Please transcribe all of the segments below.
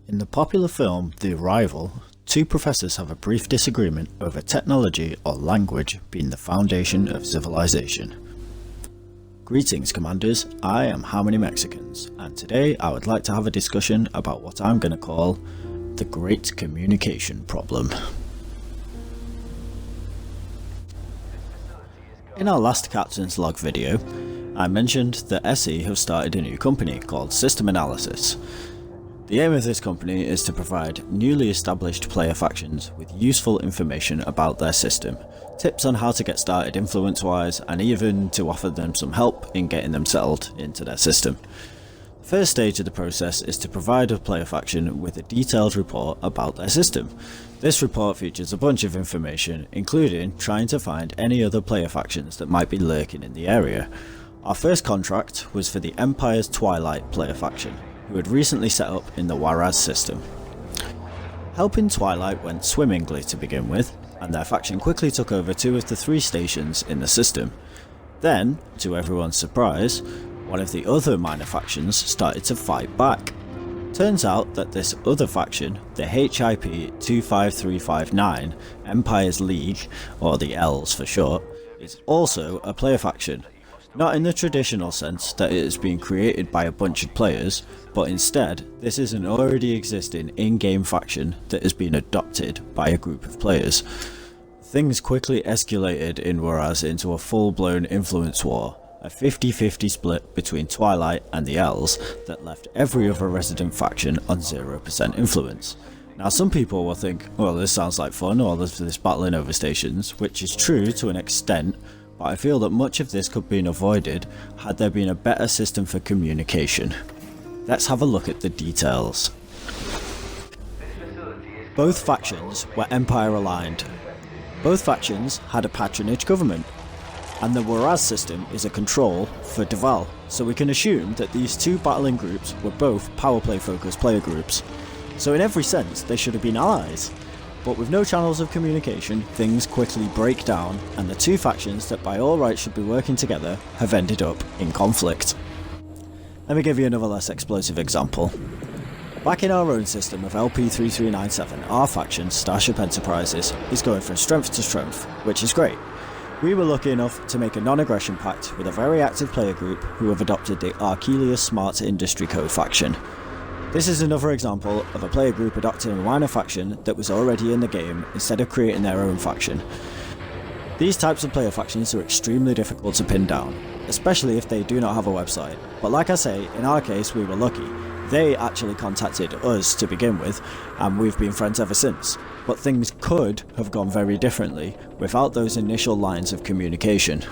In the popular film The Arrival, two professors have a brief disagreement over technology or language being the foundation of civilization. Greetings, Commanders, I am How Many Mexicans, and today I would like to have a discussion about what I'm going to call the Great Communication Problem. In our last Captain's Log video, I mentioned that SE have started a new company called System Analysis. The aim of this company is to provide newly established player factions with useful information about their system, tips on how to get started influence-wise, and even to offer them some help in getting them settled into their system. The first stage of the process is to provide a player faction with a detailed report about their system. This report features a bunch of information, including trying to find any other player factions that might be lurking in the area. Our first contract was for the Empire's Twilight player faction, who had recently set up in the Juarez system. Helping Twilight went swimmingly to begin with, and their faction quickly took over 2 of the 3 stations in the system. Then, to everyone's surprise, one of the other minor factions started to fight back. Turns out that this other faction, the HIP 25359, Empire's League, or the L's for short, is also a player faction. Not in the traditional sense that it has been created by a bunch of players, but instead this is an already existing in-game faction that has been adopted by a group of players. Things quickly escalated in Juarez into a full-blown influence war, a 50-50 split between Twilight and the L's that left every other resident faction on 0% influence. Now some people will think, well, this sounds like fun, or there's this battling over stations, which is true to an extent, but I feel that much of this could have been avoided had there been a better system for communication. Let's have a look at the details. Both factions were Empire aligned. Both factions had a patronage government, and the Juarez system is a control for Deval, so we can assume that these two battling groups were both power play focused player groups. So in every sense they should have been allies. But with no channels of communication, things quickly break down, and the two factions that by all rights should be working together have ended up in conflict. Let me give you another less explosive example. Back in our own system of LP3397, our faction, Starship Enterprises, is going from strength to strength, which is great. We were lucky enough to make a non-aggression pact with a very active player group who have adopted the Archelius Smart Industry Co. faction. This is another example of a player group adopting a minor faction that was already in the game instead of creating their own faction. These types of player factions are extremely difficult to pin down, especially if they do not have a website, but like I say, in our case we were lucky. They actually contacted us to begin with, and we've been friends ever since, but things could have gone very differently without those initial lines of communication.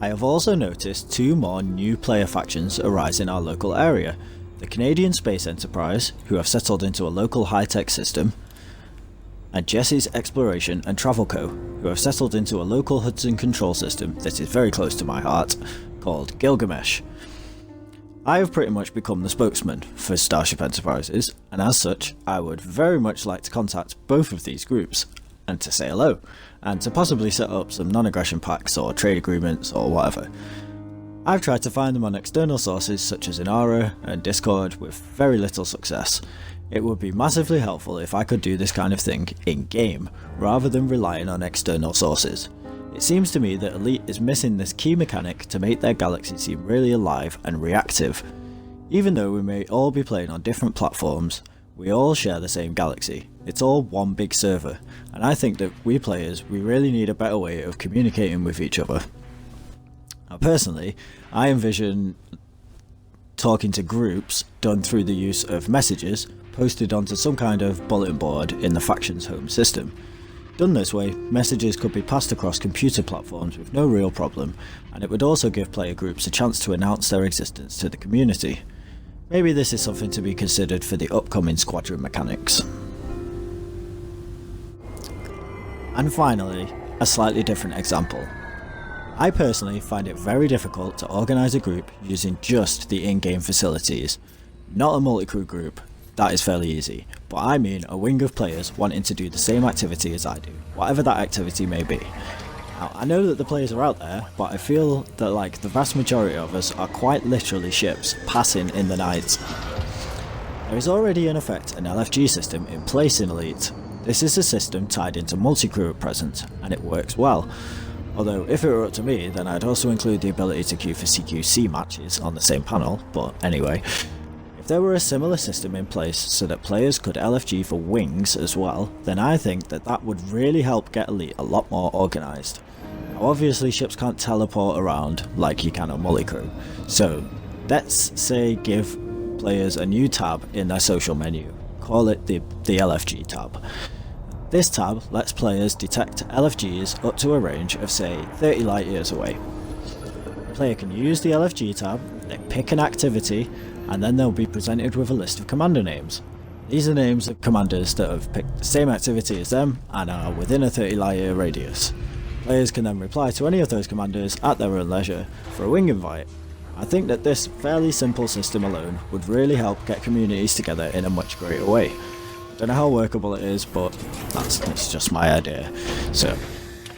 I have also noticed 2 more new player factions arise in our local area, the Canadian Space Enterprise, who have settled into a local high-tech system, and Jesse's Exploration and Travel Co., who have settled into a local Hudson control system that is very close to my heart, called Gilgamesh. I have pretty much become the spokesman for Starship Enterprises, and as such, I would very much like to contact both of these groups, and to say hello, and to possibly set up some non-aggression pacts or trade agreements or whatever. I've tried to find them on external sources such as Inara and Discord with very little success. It would be massively helpful if I could do this kind of thing in-game, rather than relying on external sources. It seems to me that Elite is missing this key mechanic to make their galaxy seem really alive and reactive. Even though we may all be playing on different platforms, we all share the same galaxy. It's all one big server, and I think that we players, we really need a better way of communicating with each other. Now personally, I envision talking to groups done through the use of messages posted onto some kind of bulletin board in the faction's home system. Done this way, messages could be passed across computer platforms with no real problem, and it would also give player groups a chance to announce their existence to the community. Maybe this is something to be considered for the upcoming squadron mechanics. And finally, a slightly different example. I personally find it very difficult to organise a group using just the in-game facilities. Not a multi-crew group, that is fairly easy, but I mean a wing of players wanting to do the same activity as I do, whatever that activity may be. Now, I know that the players are out there, but I feel that like the vast majority of us are quite literally ships passing in the night. There is already in effect an LFG system in place in Elite. This is a system tied into multi-crew at present, and it works well. Although if it were up to me, then I'd also include the ability to queue for CQC matches on the same panel, but anyway. If there were a similar system in place so that players could LFG for wings as well, then I think that that would really help get Elite a lot more organised. Now obviously ships can't teleport around like you can on Multicrew, so let's say give players a new tab in their social menu, call it the LFG tab. This tab lets players detect LFGs up to a range of say 30 light years away. The player can use the LFG tab, they pick an activity, and then they'll be presented with a list of commander names. These are names of commanders that have picked the same activity as them and are within a 30 light year radius. Players can then reply to any of those commanders at their own leisure for a wing invite. I think that this fairly simple system alone would really help get communities together in a much greater way. Don't know how workable it is, but that's just my idea. So,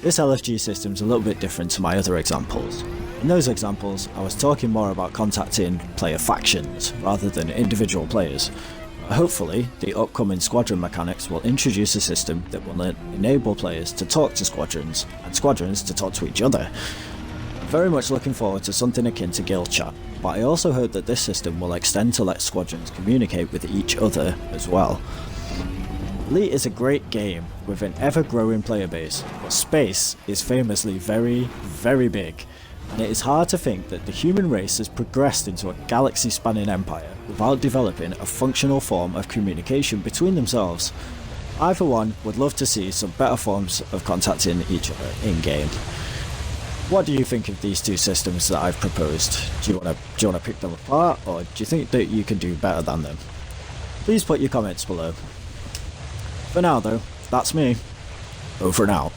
this LFG system is a little bit different to my other examples. In those examples, I was talking more about contacting player factions rather than individual players. But hopefully, the upcoming squadron mechanics will introduce a system that will enable players to talk to squadrons, and squadrons to talk to each other. I'm very much looking forward to something akin to guild chat, but I also hope that this system will extend to let squadrons communicate with each other as well. Elite is a great game with an ever-growing player base, but space is famously very, very big, and it is hard to think that the human race has progressed into a galaxy-spanning empire without developing a functional form of communication between themselves. I for one would love to see some better forms of contacting each other in-game. What do you think of these two systems that I've proposed? Do you want to pick them apart, or do you think that you can do better than them? Please put your comments below. For now though, that's me. Over and out.